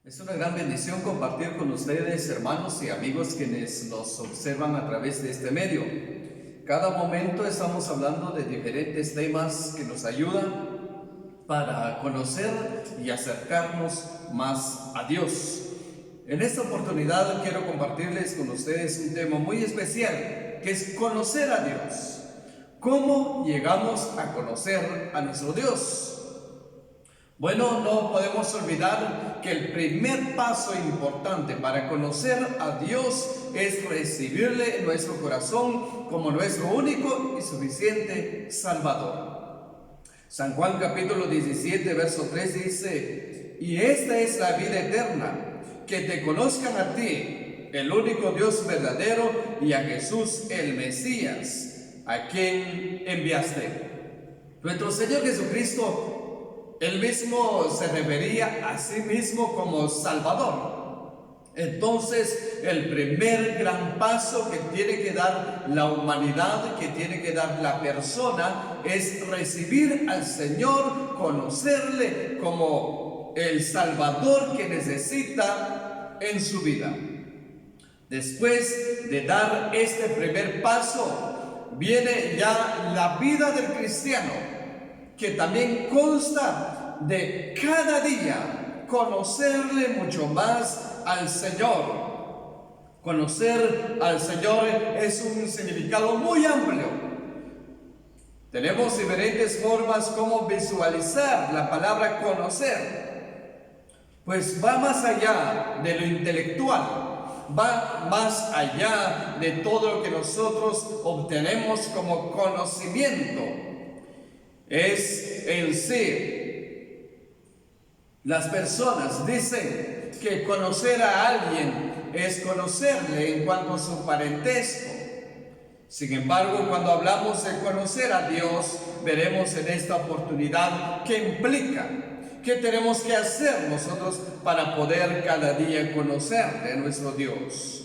Es una gran bendición compartir con ustedes, hermanos y amigos quienes nos observan a través de este medio. Cada momento estamos hablando de diferentes temas que nos ayudan para conocer y acercarnos más a Dios. En esta oportunidad quiero compartirles con ustedes un tema muy especial, que es conocer a Dios. ¿Cómo llegamos a conocer a nuestro Dios? Bueno, no podemos olvidar que el primer paso importante para conocer a Dios es recibirle en nuestro corazón como nuestro único y suficiente Salvador. San Juan capítulo 17, verso 3 dice: y esta es la vida eterna, que te conozcan a ti, el único Dios verdadero, y a Jesús el Mesías, a quien enviaste. Nuestro Señor Jesucristo, Él mismo se refería a sí mismo como Salvador. Entonces, el primer gran paso que tiene que dar la humanidad, que tiene que dar la persona, es recibir al Señor, conocerle como el Salvador que necesita en su vida. Después de dar este primer paso, viene ya la vida del cristiano, que también consta de cada día conocerle mucho más al Señor. Conocer al Señor es un significado muy amplio. Tenemos diferentes formas como visualizar la palabra conocer. Pues va más allá de lo intelectual, va más allá de todo lo que nosotros obtenemos como conocimiento. Es en sí. Las personas dicen que conocer a alguien es conocerle en cuanto a su parentesco. Sin embargo, cuando hablamos de conocer a Dios, veremos en esta oportunidad qué implica, qué tenemos que hacer nosotros para poder cada día conocerle a nuestro Dios.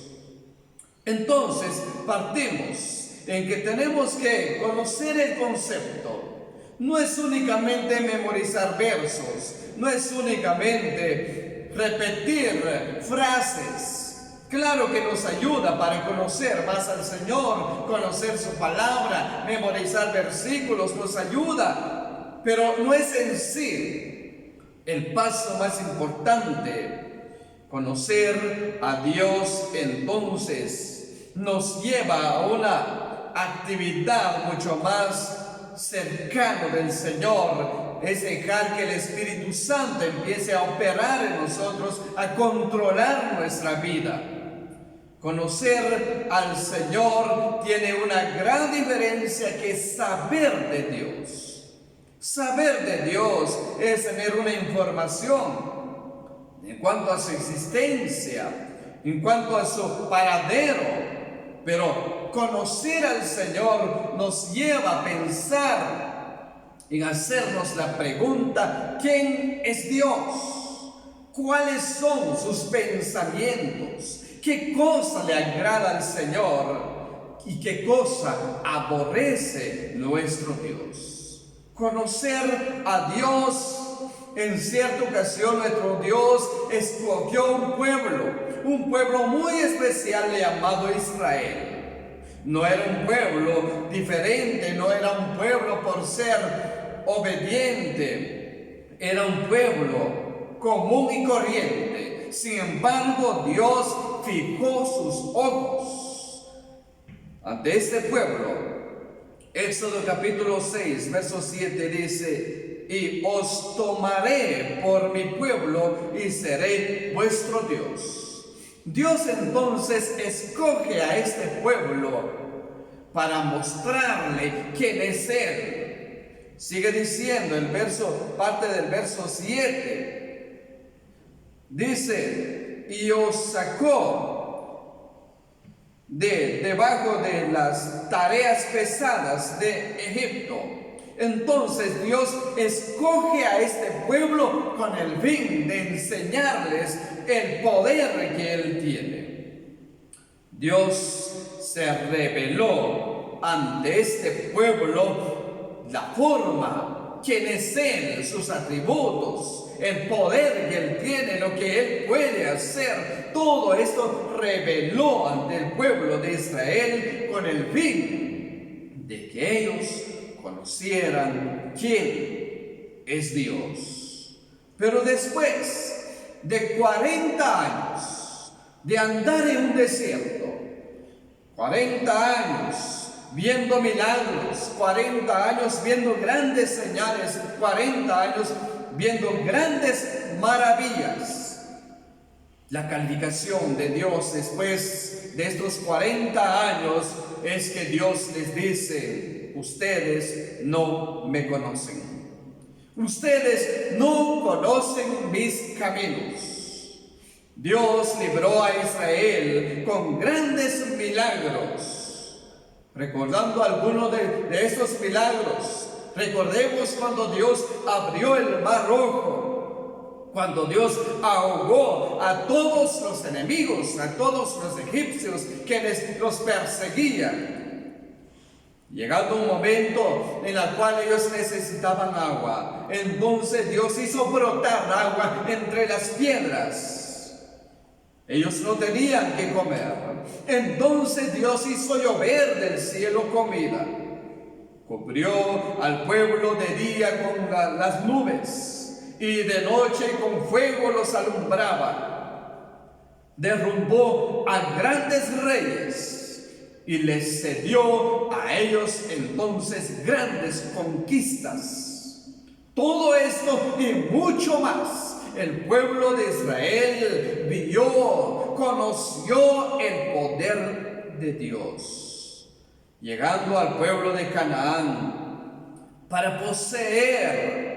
Entonces, partimos en que tenemos que conocer el concepto. No es únicamente memorizar versos, no es únicamente repetir frases. Claro que nos ayuda para conocer más al Señor, conocer su palabra, memorizar versículos, nos ayuda, pero no es en sí el paso más importante. Conocer a Dios entonces nos lleva a una actividad mucho más cercano del Señor, es dejar que el Espíritu Santo empiece a operar en nosotros, a controlar nuestra vida. Conocer al Señor tiene una gran diferencia que saber de Dios. Saber de Dios es tener una información en cuanto a su existencia, en cuanto a su paradero, pero conocer al Señor nos lleva a pensar en hacernos la pregunta: ¿quién es Dios? ¿Cuáles son sus pensamientos? ¿Qué cosa le agrada al Señor? ¿Y qué cosa aborrece nuestro Dios? Conocer a Dios. En cierta ocasión nuestro Dios escogió un pueblo muy especial llamado Israel. No era un pueblo diferente, no era un pueblo por ser obediente, era un pueblo común y corriente. Sin embargo, Dios fijó sus ojos ante este pueblo. Éxodo capítulo 6, verso 7 dice: y os tomaré por mi pueblo y seré vuestro Dios. Dios entonces escoge a este pueblo para mostrarle quién es Él. Sigue diciendo parte del verso 7. Dice: y os sacó de debajo de las tareas pesadas de Egipto. Entonces Dios escoge a este pueblo con el fin de enseñarles el poder que Él tiene. Dios se reveló ante este pueblo la forma quién es Él, sus atributos, el poder que Él tiene, lo que Él puede hacer. Todo esto reveló ante el pueblo de Israel con el fin de que ellos conocieran quién es Dios. Pero después de 40 años de andar en un desierto, 40 años viendo milagros, 40 años viendo grandes señales, 40 años viendo grandes maravillas. La calificación de Dios después de estos 40 años es que Dios les dice: ustedes no me conocen. Ustedes no conocen mis caminos. Dios libró a Israel con grandes milagros. Recordando algunos de estos milagros, recordemos cuando Dios abrió el mar rojo, cuando Dios ahogó a todos los enemigos, a todos los egipcios quienes los perseguían. Llegando un momento en el cual ellos necesitaban agua, entonces Dios hizo brotar agua entre las piedras. Ellos no tenían que comer. Entonces Dios hizo llover del cielo comida. Cubrió al pueblo de día con las nubes y de noche con fuego los alumbraba. Derrumbó a grandes reyes y les cedió a ellos entonces grandes conquistas. Todo esto y mucho más el pueblo de Israel vio, conoció el poder de Dios. Llegando al pueblo de Canaán para poseer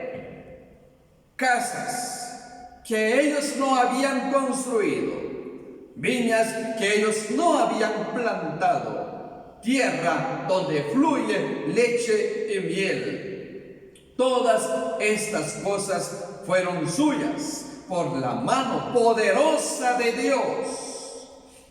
casas que ellos no habían construido, viñas que ellos no habían plantado, tierra donde fluye leche y miel. Todas estas cosas fueron suyas por la mano poderosa de Dios.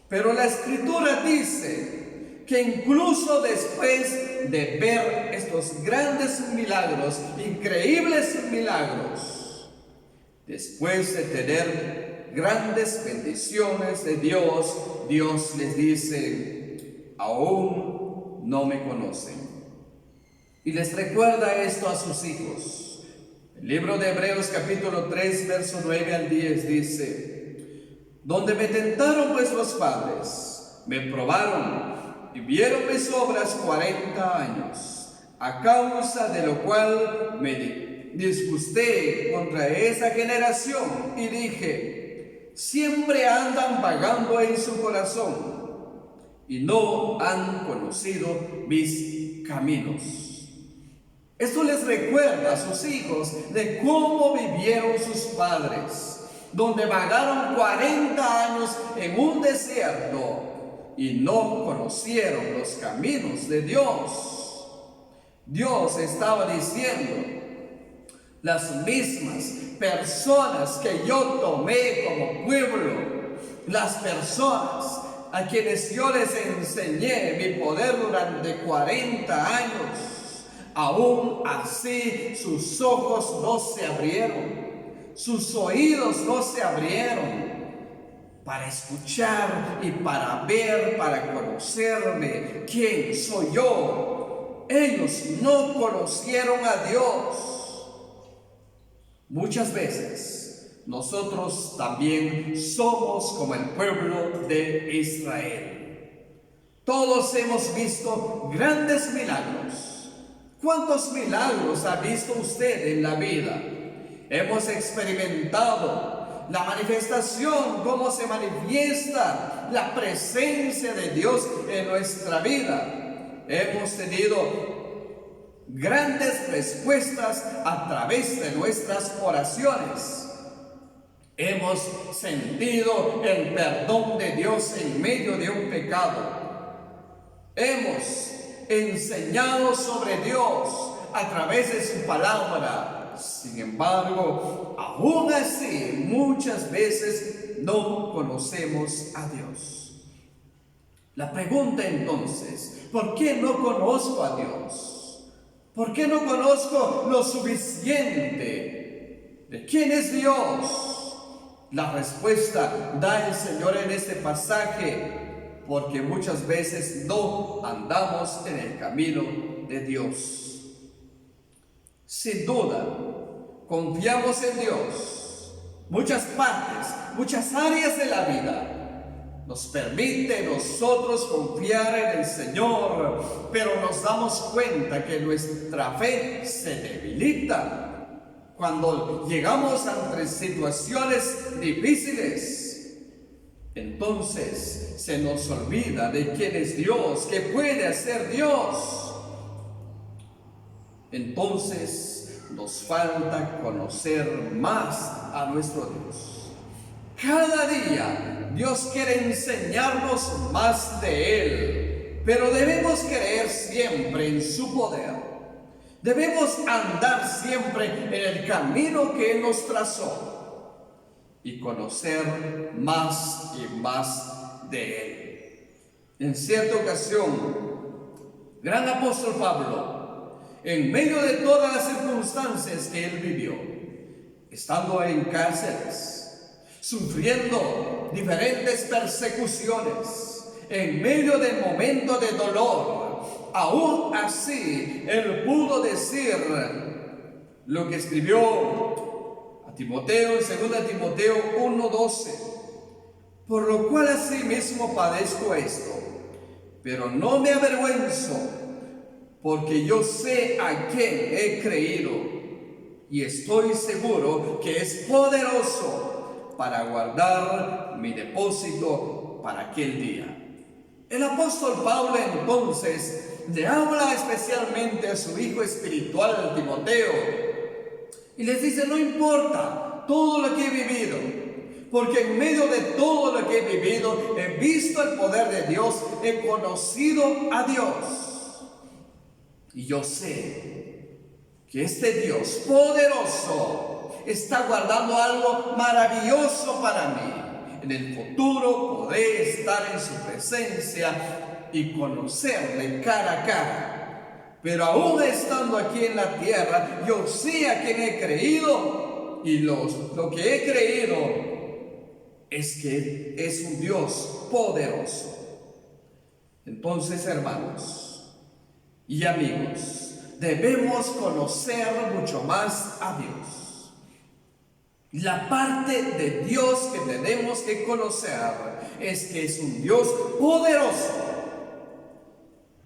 Pero la Escritura dice que incluso después de ver estos grandes milagros, increíbles milagros, después de tener grandes bendiciones de Dios, Dios les dice: aún no me conocen. Y les recuerda esto a sus hijos. El libro de Hebreos capítulo 3, verso 9 al 10 dice: donde me tentaron vuestros padres, me probaron y vieron mis obras 40 años, a causa de lo cual me disgusté contra esa generación y dije: siempre andan vagando en su corazón y no han conocido mis caminos. Esto les recuerda a sus hijos de cómo vivieron sus padres, donde vagaron 40 años en un desierto y no conocieron los caminos de Dios. Dios estaba diciendo: las mismas personas que yo tomé como pueblo, las personas a quienes yo les enseñé mi poder durante 40 años, aún así sus ojos no se abrieron, sus oídos no se abrieron para escuchar y para ver, para conocerme quién soy yo. Ellos no conocieron a Dios. Muchas veces nosotros también somos como el pueblo de Israel. Todos hemos visto grandes milagros. ¿Cuántos milagros ha visto usted en la vida? Hemos experimentado la manifestación, cómo se manifiesta la presencia de Dios en nuestra vida. Hemos tenido grandes respuestas a través de nuestras oraciones. Hemos sentido el perdón de Dios en medio de un pecado. Hemos enseñado sobre Dios a través de su palabra. Sin embargo, aún así, muchas veces no conocemos a Dios. La pregunta entonces: ¿por qué no conozco a Dios? ¿Por qué no conozco lo suficiente de quién es Dios? La respuesta da el Señor en este pasaje, porque muchas veces no andamos en el camino de Dios. Sin duda, confiamos en Dios. Muchas partes, muchas áreas de la vida nos permite nosotros confiar en el Señor, pero nos damos cuenta que nuestra fe se debilita cuando llegamos ante situaciones difíciles. Entonces se nos olvida de quién es Dios, qué puede hacer Dios. Entonces nos falta conocer más a nuestro Dios. Cada día Dios quiere enseñarnos más de Él, pero debemos creer siempre en su poder. Debemos andar siempre en el camino que Él nos trazó y conocer más y más de Él. En cierta ocasión, gran apóstol Pablo, en medio de todas las circunstancias que él vivió, estando en cárceles, sufriendo diferentes persecuciones, en medio del momento de dolor, aún así él pudo decir lo que escribió a Timoteo en 2 Timoteo 1:12: por lo cual asimismo padezco esto, pero no me avergüenzo, porque yo sé a quién he creído y estoy seguro que es poderoso para guardar mi depósito para aquel día. El apóstol Pablo entonces le habla especialmente a su hijo espiritual Timoteo y les dice: no importa todo lo que he vivido, porque en medio de todo lo que he vivido he visto el poder de Dios, he conocido a Dios. Y yo sé que este Dios poderoso está guardando algo maravilloso para mí. En el futuro podré estar en su presencia y conocerle cara a cara. Pero aún estando aquí en la tierra, yo sé a quién he creído, y lo que he creído es que es un Dios poderoso. Entonces, hermanos y amigos, debemos conocer mucho más a Dios. La parte de Dios que tenemos que conocer es que es un Dios poderoso.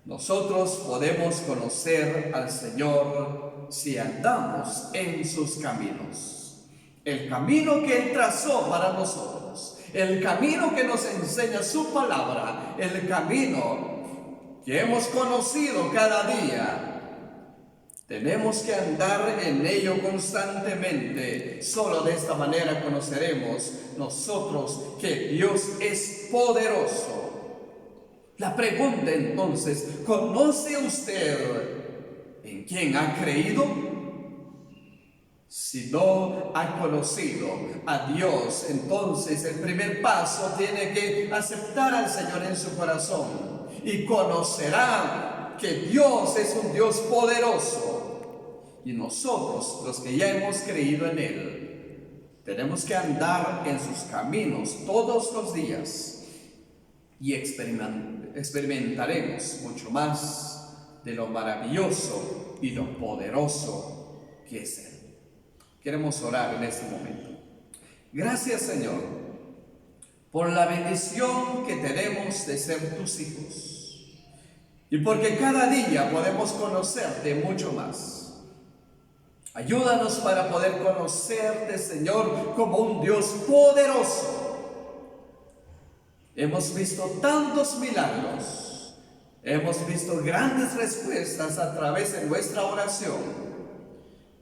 Nosotros podemos conocer al Señor si andamos en sus caminos. El camino que Él trazó para nosotros, el camino que nos enseña su palabra, el camino que hemos conocido cada día. Tenemos que andar en ello constantemente. Solo de esta manera conoceremos nosotros que Dios es poderoso. La pregunta entonces: ¿conoce usted en quién ha creído? Si no ha conocido a Dios, entonces el primer paso tiene que aceptar al Señor en su corazón. Y conocerá que Dios es un Dios poderoso. Y nosotros, los que ya hemos creído en Él, tenemos que andar en sus caminos todos los días. Y experimentaremos mucho más de lo maravilloso y lo poderoso que es Él. Queremos orar en este momento. Gracias, Señor, por la bendición que tenemos de ser tus hijos. Y porque cada día podemos conocerte mucho más. Ayúdanos para poder conocerte, Señor, como un Dios poderoso. Hemos visto tantos milagros. Hemos visto grandes respuestas a través de nuestra oración.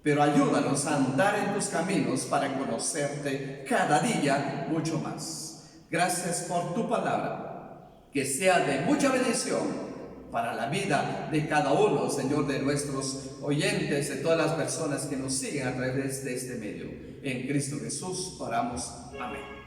Pero ayúdanos a andar en tus caminos para conocerte cada día mucho más. Gracias por tu palabra, que sea de mucha bendición para la vida de cada uno, Señor, de nuestros oyentes, de todas las personas que nos siguen a través de este medio. En Cristo Jesús oramos. Amén.